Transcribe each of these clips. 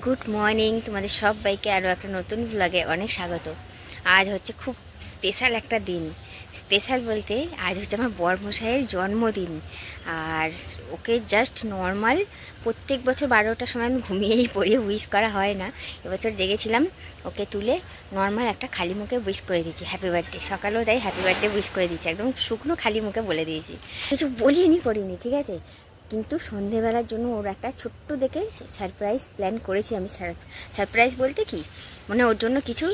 Good morning তোমাদের সবাইকে আরও একটা নতুন ব্লগে অনেক স্বাগত। আজ হচ্ছে খুব স্পেশাল একটা দিন। স্পেশাল বলতে আজ হচ্ছে আমার বরমশাইয়ের জন্মদিন। আর ওকে জাস্ট নর্মাল প্রত্যেক বছর 12টার সময় আমি ঘুমিয়েই পড়িয়ে উইশ করা হয় না, এবছর জেগেছিলাম, ওকে তুলে নর্মাল একটা খালি মুখে উইশ করে দিয়েছি হ্যাপি বার্থডে। সকালেও তাই হ্যাপি বার্থডে উইশ করে দিয়েছি, একদম শুকনো খালি মুখে বলে দিয়েছি, কিছু করিনি, ঠিক আছে। কিন্তু সন্ধেবেলার জন্য ওর একটা ছোট্ট দেখে সারপ্রাইজ প্ল্যান করেছি আমি। সারপ্রাইজ বলতে কি, মানে ওর জন্য কিছু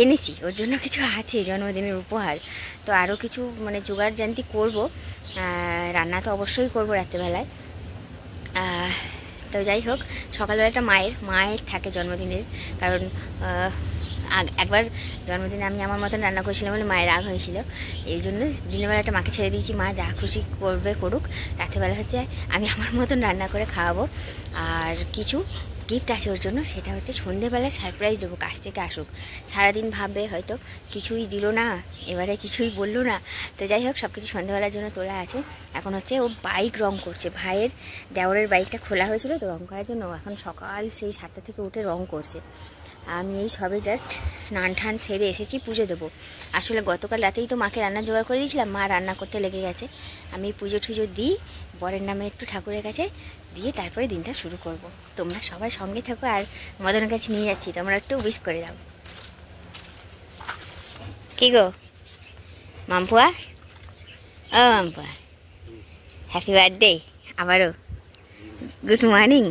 এনেছি, ওর জন্য কিছু আছে জন্মদিনের উপহার। তো আরও কিছু মানে জোগাড় জানতি করবো, রান্না তো অবশ্যই করবো রাত্রেবেলায়। তো যাই হোক, সকালবেলাটা মায়ের থাকে জন্মদিনের, কারণ একবার জন্মদিনে আমি আমার মতন রান্না করেছিলাম বলে মায়ের রাগ হয়েছিল। এই জন্য দিনের বেলাটা মাকে ছেড়ে দিয়েছি, মা যা খুশি করবে করুক। রাত্রেবেলা হচ্ছে আমি আমার মতন রান্না করে খাওয়াবো। আর কিছু গিফট আছে ওর জন্য, সেটা হচ্ছে সন্ধেবেলায় সারপ্রাইজ দেবো, কাছ থেকে আসুক। সারাদিন ভাববে হয়তো কিছুই দিল না, এবারে কিছুই বললো না। তো যাই হোক, সব কিছু সন্ধেবেলার জন্য তোলা আছে। এখন হচ্ছে ও বাইক রং করছে, ভাইয়ের দেওরের বাইকটা খোলা হয়েছিল তো রং করার জন্য, এখন সকাল সেই 7টা থেকে উঠে রং করছে। আমি এই সবে জাস্ট স্নান টান সেরে এসেছি, পুজো দেবো। আসলে গতকাল রাতেই তো মাকে রান্না জোগাড় করে দিয়েছিলাম, মা রান্না করতে লেগে গেছে। আমি পুজো টুজো দিই, বরের নামে একটু ঠাকুরের কাছে দিয়ে তারপরে দিনটা শুরু করব। তোমরা সবাই সঙ্গে থাকো, আর মদনের কাছে নিয়ে যাচ্ছি, তোমরা একটু উইশ করে দাও। কি গো মাম্পুয়া, ও মাম্পুয়া, হ্যাপি বার্থডে আবারও, গুড মর্নিং।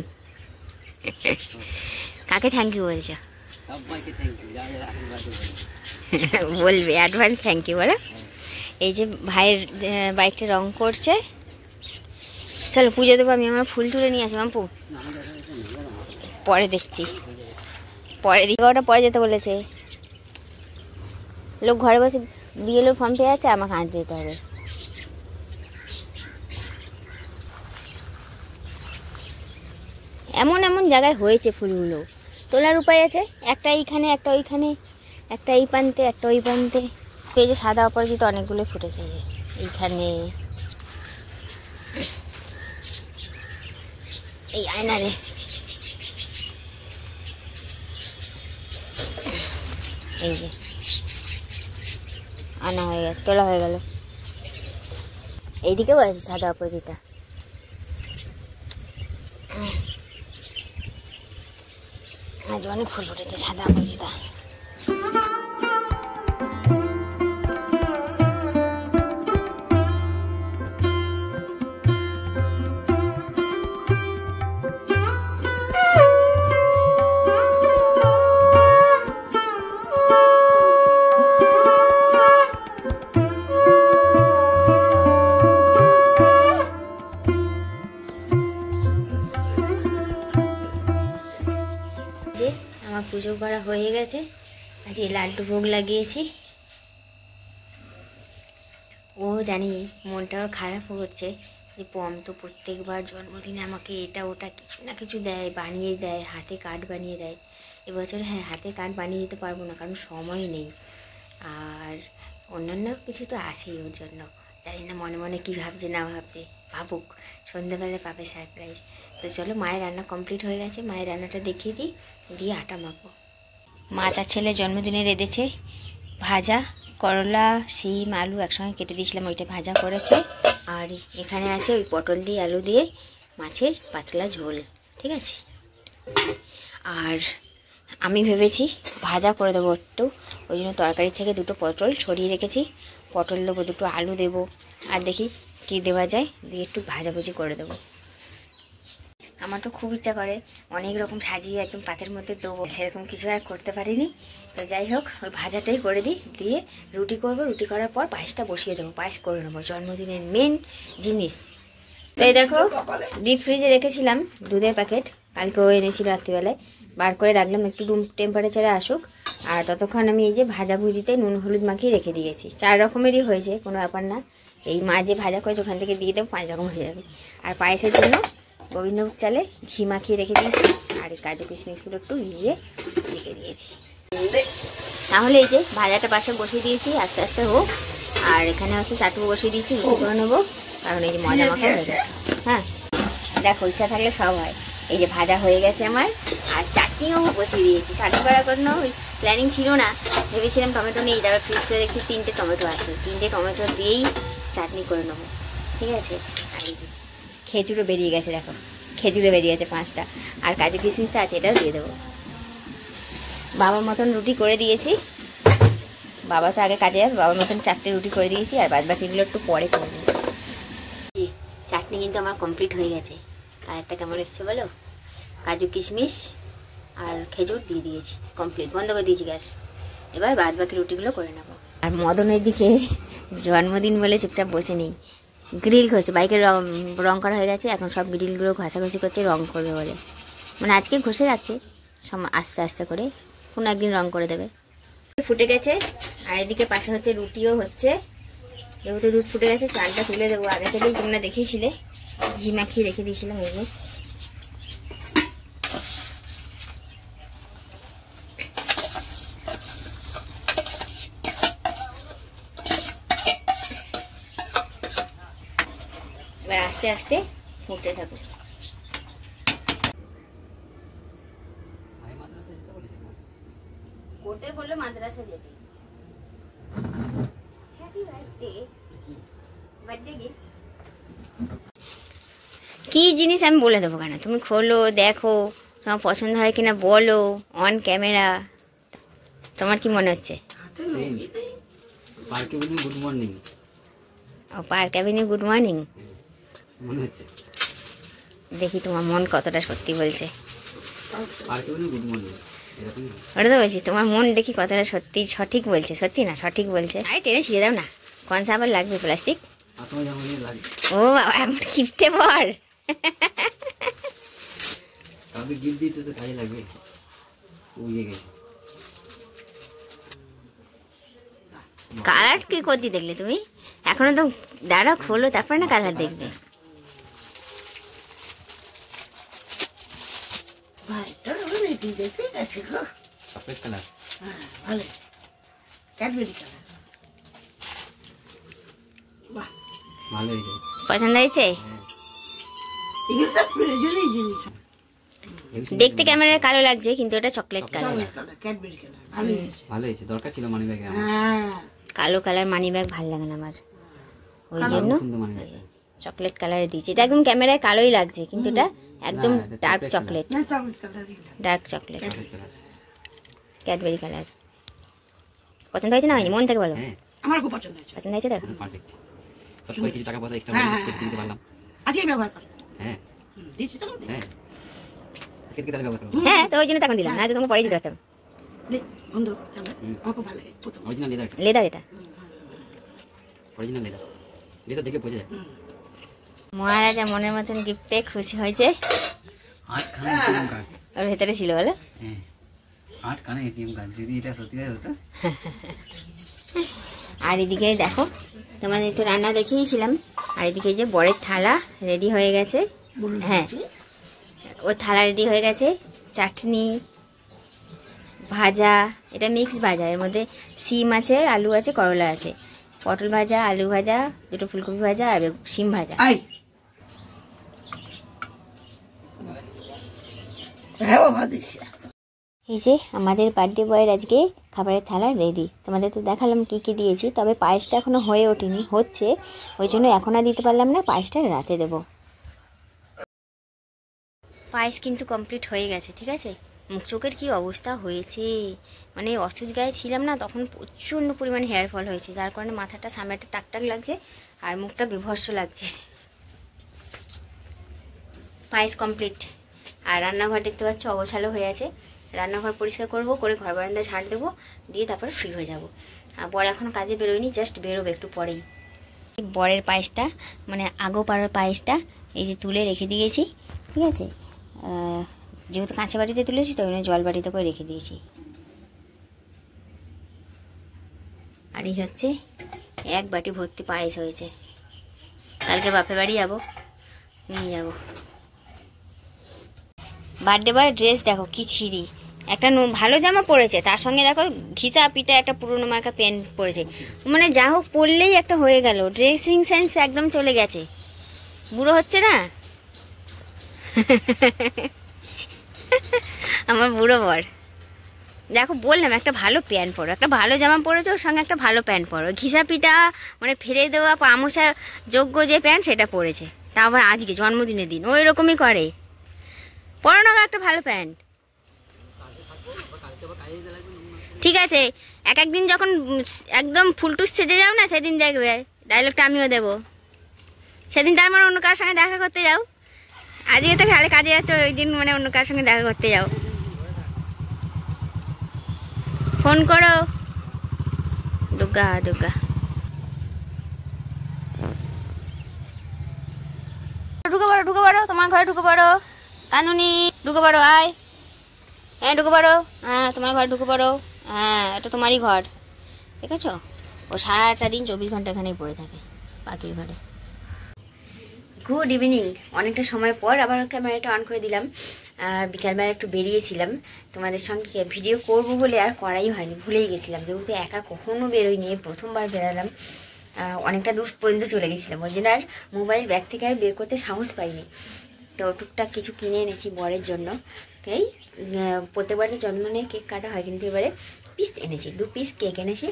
কাকে থ্যাংক ইউ বলছো? বলবে অ্যাডভান্স থ্যাংক ইউ বলো। এই যে ভাইয়ের বাইকটা রং করছে, চলো পুজো দেবো। আমি আমার ফুল তুলে নিয়ে আসি মাম্পু, পরে দেখছি, পরে 11টা পরে যেতে বলেছে। লোক ঘরে বসে বিএলওর ফর্ম পেয়ে আছে, আমাকে আনতে যেতে হবে। এমন এমন জায়গায় হয়েছে ফুলগুলো, তোলার উপায় আছে, একটা এইখানে একটা ওইখানে, একটা এই প্রান্তে একটা ওই প্রান্তে। তো এই যে সাদা অপরাজিত অনেকগুলো ফুটেছে, এইখানে, এই আয়নারে। এই যে আনা হয়ে গেল, তোলা হয়ে গেল। এইদিকেও আছে সাদা অপরাজিতা। আজ অনেক ফুল ফুটেছে সাদা অপরাজিতা। আমার পুজো করা হয়ে গেছে, আজ এই লাড্ডু ভোগ লাগিয়েছি। ও জানি মনটা ওর খারাপ হচ্ছে যে পম তো প্রত্যেকবার জন্মদিনে আমাকে এটা ওটা কিছু না কিছু দেয়, বানিয়ে দেয়, হাতে কার্ড বানিয়ে দেয়। এবছর হ্যাঁ, হাতে কার্ড বানিয়ে দিতে পারবো না, কারণ সময় নেই। আর অন্যান্য কিছু তো আছেই ওর জন্য, জানি না মনে মনে কী ভাবছে না ভাবছে, ভাবুক, সন্ধ্যাবেলায় পাবে সারপ্রাইজ। তো চলো, মায়ের রান্না কমপ্লিট হয়ে গেছে, মায়ের রান্নাটা দেখিয়ে দিই, দিয়ে আটা মাখবো। মা তার ছেলের জন্মদিনে রেঁধেছে ভাজা, করলা, শিম, আলু একসঙ্গে কেটে দিয়েছিলাম, ওইটা ভাজা করেছে। আর এখানে আছে ওই পটল দিয়ে আলু দিয়ে মাছের পাতলা ঝোল, ঠিক আছে। আর আমি ভেবেছি ভাজা করে দেবো একটু, ওই জন্য তরকারি থেকে দুটো পটল সরিয়ে রেখেছি, পটল দেবো, দুটো আলু দেবো, আর দেখি কি দেওয়া যায়, দিয়ে একটু ভাজাভুজি করে দেবো। আমার তো খুব ইচ্ছা করে অনেক রকম সাজিয়ে একদম পাতের মধ্যে দেবো, সেরকম কিছু আর করতে পারিনি। তো যাই হোক, ওই ভাজাটাই করে দিই, দিয়ে রুটি করবো, রুটি করার পর পায়েসটা বসিয়ে দেবো, পায়েস করে নেবো, জন্মদিনের মেন জিনিস। তো এই দেখো, ডিপ ফ্রিজে রেখেছিলাম দুধের প্যাকেট, কালকেও এনেছিল রাত্রিবেলায়, বার করে রাখলাম একটু রুম টেম্পারেচারে আসুক। আর ততক্ষণ আমি এই যে ভাজাভুজিতে নুন হলুদ মাখিয়ে রেখে দিয়েছি, 4 রকমেরই হয়েছে, কোনো ব্যাপার না। এই মা যে ভাজা করেছে ওখান থেকে দিয়ে দেবো, 5 রকম হয়ে যাবে। আর পায়েসের জন্য গোবিন্দভোগ চালে ঘি মাখিয়ে রেখে দিয়েছি, আর এই কাজু কিশমিশগুলো একটু ভিজিয়ে রেখে দিয়েছি। তাহলে এই যে ভাজাটা পাশে বসিয়ে দিয়েছি, আস্তে আস্তে হোক। আর এখানে হচ্ছে চাটু বসিয়ে দিয়েছি, রুটি করে নেবো, কারণ এই যে মজা মাখা হয়ে গেছে। হ্যাঁ দেখো, ইচ্ছা থাকলে সব হয়। এই যে ভাজা হয়ে গেছে আমার, আর চাটনিও বসিয়ে দিয়েছি। চাটনি করার কোনো প্ল্যানিং ছিল না, ভেবেছিলাম টমেটো নেই, তারপর ফ্রিজ করে দেখছি 3টে টমেটো আছে, 3টে টমেটো দিয়েই চাটনি করে নেবো। ঠিক আছে, আর এই যে খেজুরও বেরিয়ে গেছে, দেখো খেজুরে বেরিয়ে গেছে 5টা, আর কাজু কিশমিশটা আছে, এটাও দিয়ে দেবো। বাবার মতন রুটি করে দিয়েছি, বাবা তো আগে কাজে যাবে, বাবার মতন 4টে রুটি করে দিয়েছি, আর বাদ বাকিগুলো একটু পরে করে দেবো। চাটনি কিন্তু আমার কমপ্লিট হয়ে গেছে। কালারটা কেমন এসছে বলো? কাজু কিশমিশ আর খেজুর দিয়ে দিয়েছি, কমপ্লিট, বন্ধ করে দিয়েছি গ্যাস। এবার বাদ বাকি রুটিগুলো করে নেবো। আর মদনের দিকে জন্মদিন বলে চুপচাপ বসে নেই, গ্রিল ঘষছে, বাইকের রং করা হয়ে গেছে, এখন সব গ্রিলগুলো ঘষাঘষি করছে রং করবে বলে, মানে আজকে ঘষে রাখছে, আস্তে আস্তে করে কোনো একদিন রং করে দেবে। ফুটে গেছে, আর এদিকে পাশে হচ্ছে রুটিও হচ্ছে, যেহেতু দুধ ফুটে গেছে চালটা তুলে দেবো। আগে থেকেই তোমরা দেখিয়েছিলে, ঘি মাখিয়ে রেখে দিয়েছিলাম। এই যে এবার আস্তে আস্তে ফুটতে থাকুক। কোর্টে বললো মাদ্রাসা যেতে। কি জিনিস আমি বলে দেবো কেন, তুমি খোলো দেখো, তোমার পছন্দ হয় কিনা বলো অন ক্যামেরা। তোমার কি মনে হচ্ছে? Good morning. ও পার্ক অ্যাভিনিউ গুড মর্নিং মনে হচ্ছে, দেখি তোমার মন কতটা সত্যি বলছে। পার্ক অ্যাভিনিউ গুড মর্নিং, ওটা তো বলছি তোমার মন দেখি কতটা সত্যি সঠিক বলছে, সত্যি না সঠিক বলছে। আরে টেনে ছিঁড়ে দাও না, কনসা আবার লাগবে প্লাস্টিক। ও বাবা আমার গিফটে বর, কাউকে গিফট দিতে তো কাজে লাগবে। কালার কি করতে দেখলে তুমি? এখনো তো দাঁড়া খোলো তারপরে না কালার দেখবে। পছন্দ হয়েছে? দেখতে ক্যামেরায় কালো লাগছে কিন্তু ওটা চকলেট কালার। ভালো হয়েছে, দরকার ছিল মানি ব্যাগ। কালো কালার মানি ব্যাগ ভালো লাগে না আমার, ওই জন্য চকলেট কালারে দিয়েছি। এটা একদম ক্যামেরায় কালোই লাগছে কিন্তু এটা একদম dark chocolate, dark chocolate, Cadbury colour. পছন্দ হয়েছে না হয়নি? মন থেকে বলো। আমার খুব পছন্দ হয়েছে। পছন্দ হয়েছে? দেখো পারফেক্ট। সব কিছু টাকা পয়সা এক্সট্রা কিনতে পারলাম। আজকে ব্যবহার কর। হ্যাঁ দিচ্ছি তো। হ্যাঁ আজকে কি তাহলে ব্যবহার করব? হ্যাঁ তো ওই জন্য তখন দিলাম, না তো তোমাকে পরে দিতে পারতাম। বন্ধু আমার খুব ভালো লাগে। অরিজিনাল লেদার, লেদার, এটা অরিজিনাল লেদার, লেদার দেখে বোঝা যায়। মহারাজা মনের মতন গিফট পেয়ে খুশি হয়েছে। আটখানা এটিএম কার্ড ওর ভেতরে ছিল বলো? হ্যাঁ 8খানা এটিএম কার্ড, যদি এটা সত্যি হতো। আর এদিকে দেখো তোমাদের তো রান্না দেখিয়েছিলাম, আর এদিকে যে বড়ের থালা রেডি হয়ে গেছে। হ্যাঁ ওর থালা রেডি হয়ে গেছে, চাটনি, ভাজা, এটা মিক্স ভাজা, এর মধ্যে সিম আছে, আলু আছে, করলা আছে, পটল ভাজা, আলু ভাজা, দুটো ফুলকপি ভাজা আর সিম ভাজা। এই যে আমাদের বার্থডে বয়ের আজকে খাবারের থালা রেডি। তোমাদের তো দেখালাম কি কি দিয়েছি, তবে পায়েসটা এখনো হয়ে ওঠেনি, হচ্ছে, ওই জন্য এখন আর দিতে পারলাম না, পায়েসটা রাতে দেবো। পায়েস কিন্তু কমপ্লিট হয়ে গেছে, ঠিক আছে। মুখ চোখের কী অবস্থা হয়েছে, মানে অসুখ গায়ে ছিলাম না তখন প্রচণ্ড পরিমাণে হেয়ার ফল হয়েছে, যার কারণে মাথাটা সামনেটা টাকটাক লাগছে আর মুখটা বিভৎস লাগছে। পায়েস কমপ্লিট, আর রান্নাঘর দেখতে পাচ্ছ অগোছালো হয়ে আছে, রান্নাঘর পরিষ্কার করব, করে ঘর বারান্দা ঝাড় দেবো, দিয়ে তারপরে ফ্রি হয়ে যাব। আর বর এখন কাজে বেরোয়নি, জাস্ট বেরোবে একটু পরেই। বরের পায়েসটা মানে আগো পাড়ার পায়েসটা এই যে তুলে রেখে দিয়েছি, ঠিক আছে, যেহেতু কাঁচা বাটিতে তুলেছি তো ওই জন্য জল বাটিতে করে রেখে দিয়েছি। আর এই হচ্ছে 1 বাটি ভর্তি পায়েস হয়েছে, কালকে বাপের বাড়ি যাবো, নিয়ে যাব। বার্থডে বয় ড্রেস দেখো কি ছিঁড়ি, একটা ভালো জামা পরেছে, তার সঙ্গে দেখো ঘিসা পিটা একটা পুরোনো মার্কা প্যান্ট পরেছে, মানে যা হোক পরলেই একটা হয়ে গেল, ড্রেসিং সেন্স একদম চলে গেছে, বুড়ো হচ্ছে না। আমার বুড়ো বর। দেখো বললাম একটা ভালো প্যান্ট পরো, একটা ভালো জামা পরেছো, ওর সঙ্গে একটা ভালো প্যান্ট পরো। ঘিসা পিটা মানে ফেলে দেওয়া পামোশা যোগ্য যে প্যান্ট সেটা পরেছে, তা আবার আজকে জন্মদিনের দিন, ওই রকমই করে। পরো না একটা ভালো প্যান্ট। ঠিক আছে, এক একদিন যখন একদম ফুলটুস সেজে যাও না, সেদিন দেখবে ডায়লগটা আমিও দেবো। সেদিন তার মানে অন্য কারোর সঙ্গে দেখা করতে যাও। আজকে তো খালি কাজে যাচ্ছ, ওই দিন মানে অন্য কারোর সঙ্গে দেখা করতে যাও। ফোন করো। দুর্গা দুর্গা ঢুকে পড়ো, ঢুকে পড়ো, তোমার ঘরে ঢুকে পড়ো। কানুনি ঢুকে পড়ো, আয়। হ্যাঁ ঢুকে পড়ো, হ্যাঁ তোমার ঘরে ঢুকে পড়ো। হ্যাঁ এটা তোমারই ঘর, ঠিক আছে। ও সারাটা দিন 24 ঘন্টা এখানেই পড়ে থাকে পাখির ঘরে। Good evening. অনেকটা সময় পর আবার ক্যামেরাটা অন করে দিলাম। বিকালবেলা একটু বেরিয়েছিলাম তোমাদের সঙ্গে ভিডিও করব বলে, আর করাই হয়নি, ভুলেই গেছিলাম। যেহেতু একা কখনো বেরোয়নি, প্রথমবার বেরালাম। অনেকটা দূর পর্যন্ত চলে গেছিলাম, ওই জন্য আর মোবাইল ব্যাগ থেকে আর বের করতে সাহস পাইনি। তো টুকটাক কিছু কিনে এনেছি বরের জন্য। এই প্রত্যেকবার তো জন্মদিনে কেক কাটা হয়, কিন্তু এবারে পিস এনেছি, 2 পিস কেক এনেছি,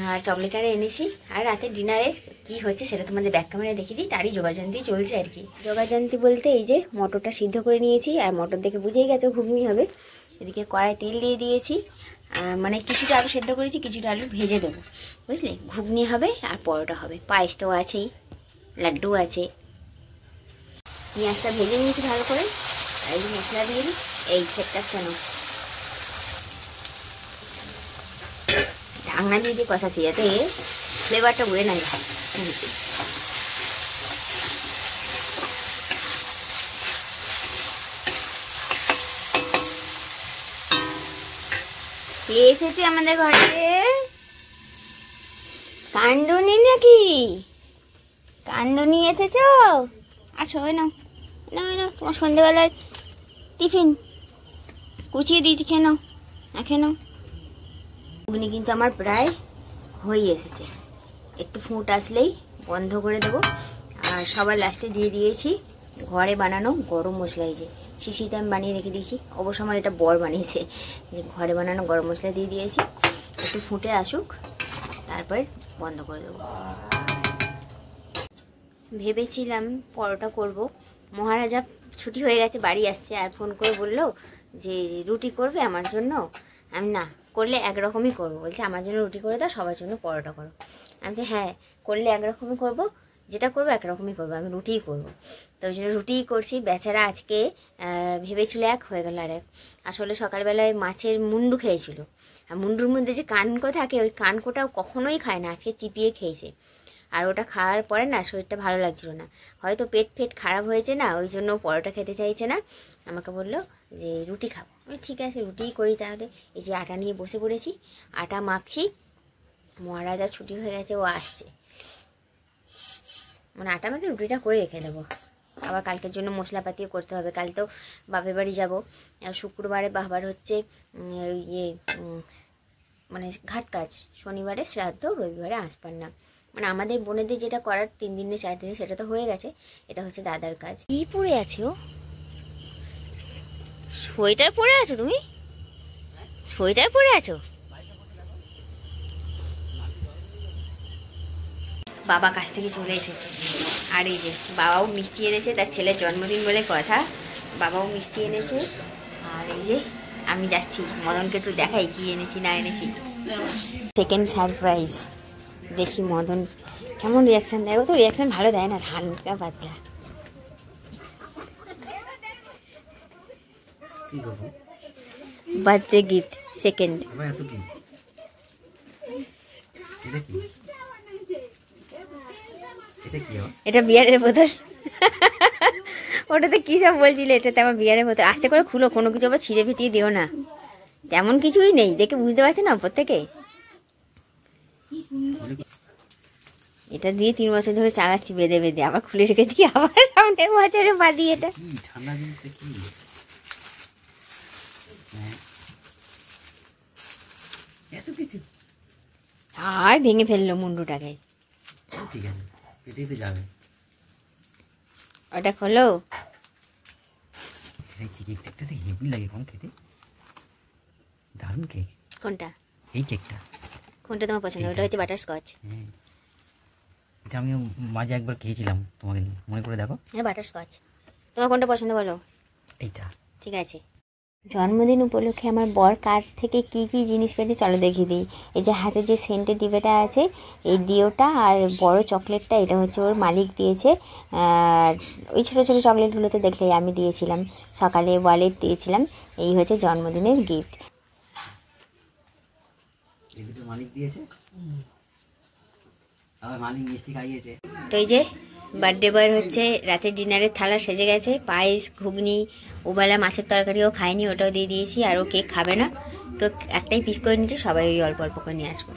আর চকলেটারে এনেছি। আর রাতে ডিনারে কি হচ্ছে সেটা তোমাদের ব্যাক ক্যামেরায় দেখিয়ে দিই, তারই জোগাড়যন্ত্রী চলছে আর কি। জোগাড়যন্ত্রী বলতে এই যে মটরটা সিদ্ধ করে নিয়েছি, আর মটর দেখে বুঝেই গেছো ঘুগনি হবে। এদিকে কড়াই তেল দিয়ে দিয়েছি, মানে কিছুটা আলু সেদ্ধ করেছি, কিছুটা আলু ভেজে দেবো, বুঝলে। ঘুগনি হবে আর পরোটা হবে, পায়েস তো আছেই, লাড্ডু আছে। পেঁয়াজটা ভেজে নিয়েছি ভালো করে, আর এই মশলা দিয়ে দিই। এই সেটটা কেন ঢাকনা দিয়ে দিয়ে কষাচ্ছি, যাতে ফ্লেভারটা উড়ে না যায়। কে এসেছে আমাদের ঘরে? কান্দুনি নাকি? কান্দুনি এসেছ? আচ্ছা ওই নাও, না না তোমার সন্ধ্যেবেলার টিফিন কুচিয়ে দিয়েছি, খেয়ে নাও, খেয়ে নাও। ঘুগনি কিন্তু আমার প্রায় হয়ে এসেছে, একটু ফুট আসলেই বন্ধ করে দেবো। আর সবার লাস্টে দিয়ে দিয়েছি ঘরে বানানো গরম মশলা, এই যে শিশিতে আমি বানিয়ে রেখে দিয়েছি, অবশ্য আমার এটা বর বানিয়েছে। যে ঘরে বানানো গরম মশলা দিয়ে দিয়েছি, একটু ফুটে আসুক, তারপর বন্ধ করে দেবো। ভেবেছিলাম পরোটা করব, মহারাজা ছুটি হয়ে গেছে, বাড়ি আসছে, আর ফোন করে বললো যে রুটি করবে আমার জন্য। আমি না করলে একরকমই করবো, বলছে আমার জন্য রুটি করে দাও, সবার জন্য পরোটা করো। আমি যে হ্যাঁ করলে একরকমই করবো, যেটা করবো একরকমই করবো, আমি রুটিই করবো। তো ওই জন্য রুটিই করছি। বেচারা আজকে ভেবেছিল এক, হয়ে গেল আর এক। আসলে সকালবেলায় মাছের মুন্ডু খেয়েছিল, আর মুন্ডুর মধ্যে যে কানকো থাকে, ওই কানকোটাও কখনোই খায় না, আজকে চিপিয়ে খেয়েছে। আর ওটা খাওয়ার পরে না শরীরটা ভালো লাগছিল না, হয়তো পেট ফেট খারাপ হয়েছে না, ওই জন্য পরোটা খেতে চাইছে না। আমাকে বললো যে রুটি খাবো, আমি ঠিক আছে রুটিই করি তাহলে। এই যে আটা নিয়ে বসে পড়েছি, আটা মাখছি। মহারাজা ছুটি হয়ে গেছে, ও আসছে, মানে আটা মাখে রুটিটা করে রেখে দেবো। আবার কালকের জন্য মশলাপাতিও করতে হবে, কাল তো বাপের বাড়ি যাবো। শুক্রবারে বাবার হচ্ছে ইয়ে মানে ঘাট কাজ, শনিবারে শ্রাদ্ধ, রবিবারে আঁশপান্না। মানে আমাদের বোনেদের যেটা করার 3 দিনে 4 দিনে সেটা তো হয়ে গেছে, এটা হচ্ছে দাদার কাজ। কি পরে আছে ও? সোয়েটার পরে আছো তুমি? সোয়েটার পরে আছো? বাবা কাছ থেকে চলে এসেছে, আর এই যে বাবাও মিষ্টি এনেছে, তার ছেলের জন্মদিন বলে কথা, বাবাও মিষ্টি এনেছে। আর এই যে আমি যাচ্ছি, মদনকে একটু দেখাই কি এনেছি না এনেছি। সেকেন্ড সারপ্রাইজ, দেখি মদন কেমন রিয়াকশান দেয়। ও তো রিয়াকশান ভালো দেয় না, হালকা পাতলা। Birthday gift second. এটা বিয়ারের বোতল। ওটাতে কি সব বলছিলে, এটাতে আমার বিয়ারের বোতল। আস্তে করে খুলো, কোনো কিছু আবার ছিঁড়ে ফিটিয়ে দিও না, তেমন কিছুই নেই, দেখে বুঝতে পারছো না ওপর থেকে। এটা দিয়ে 3 বছর ধরে চালাচ্ছি বেঁধে বেঁধে, আবার খুলে রেখে দিই, আবার সামনের বছরে বাদি। এটা ঠান্ডা জিনিসটা কি? এত কিছু আর ভেঙে ফেললো মুন্ডুটাকে। ঠিক আছে, পেটেতে যাবে। ওটা খোলো। চিকেনটা হেভি লাগে কোন খেতে। দারুণ কেক। কোনটা এই কেকটা কোনটা তোমার পছন্দ? ওটা হচ্ছে বাটারস্কচ। হ্যাঁ, এটা আমি মাঝে একবার খেয়েছিলাম, তোমাকে মনে করে দেখো। হ্যাঁ বাটারস্কচ। তোমার কোনটা পছন্দ বলো? এইটা। ঠিক আছে। জন্মদিন উপলক্ষে আমার বর কার থেকে কি কি জিনিস পেয়েছে চলো দেখিয়ে দিই। এই যে হাতে যে সেন্টের ডিবেটা আছে, এই ডিওটা আর বড় চকলেটটা, এটা হচ্ছে ওর মালিক দিয়েছে। আর ওই ছোটো ছোটো চকলেটগুলোতে দেখলে আমি দিয়েছিলাম, সকালে ওয়ালেট দিয়েছিলাম। এই হচ্ছে জন্মদিনের গিফট। এই দুটো মালিক দিয়েছে, আবার মালিক মিষ্টি খাইয়েছে। তো এই যে বার্থডে বয়ের হচ্ছে রাতের ডিনারের থালা সেজে গেছে। পায়েস, ঘুগনি, ওবেলা মাছের তরকারিও খায়নি, ওটাও দিয়ে দিয়েছি। আর ও কেক খাবে না, তো একটাই পিস করে নিচ্ছে, সবাই ওই অল্প অল্প করে নিয়ে আসবো।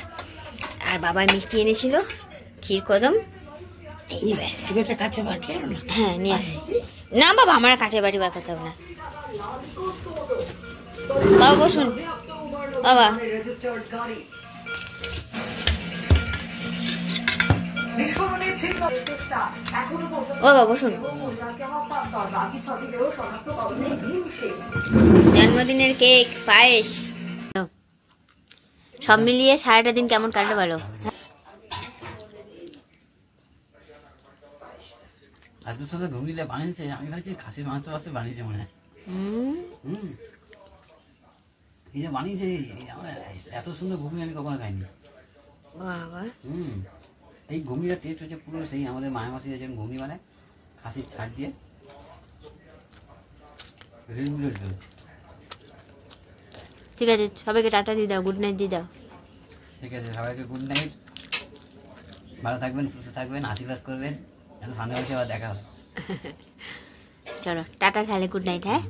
আর বাবা মিষ্টি এনেছিল, ক্ষীর কদম। এই যে ব্যাস। এটা কাছে বাটি আনো না। হ্যাঁ নিয়ে আসছি। না বাবা, আমার কাছে বাড়ি বার করতে হবে না। বাবা বসুন, বাবা ও বাবা বসুন। জন্মদিনের কেক, পায়েস, সব মিলিয়ে সারাটা দিন কেমন কাটলো বলো? এত সাথে ঘুগনিটা বানিয়েছে, আমি ভাবছি খাসির মাংস আছে বানিয়েছে মনে হয়। এই যে বানিয়েছে, এত সুন্দর ঘুগনি আমি কখনো খাইনি। বাবা এই ঘুগনিটা টেস্ট হচ্ছে পুরো সেই আমাদের মায়ের মাসি যেমন ঘুগনি বানায়, খাসির ছাড় দিয়ে। ঠিক আছে, সবাইকে টাটা দিয়ে দাও, গুড নাইট দিয়ে দাও। ঠিক আছে, সবাইকে গুড নাইট। ভালো থাকবেন, সুস্থ থাকবেন, আশীর্বাদ করবেন, যেন সামনে বসে আবার দেখা হবে। চলো টাটা, তাহলে গুড নাইট। হ্যাঁ।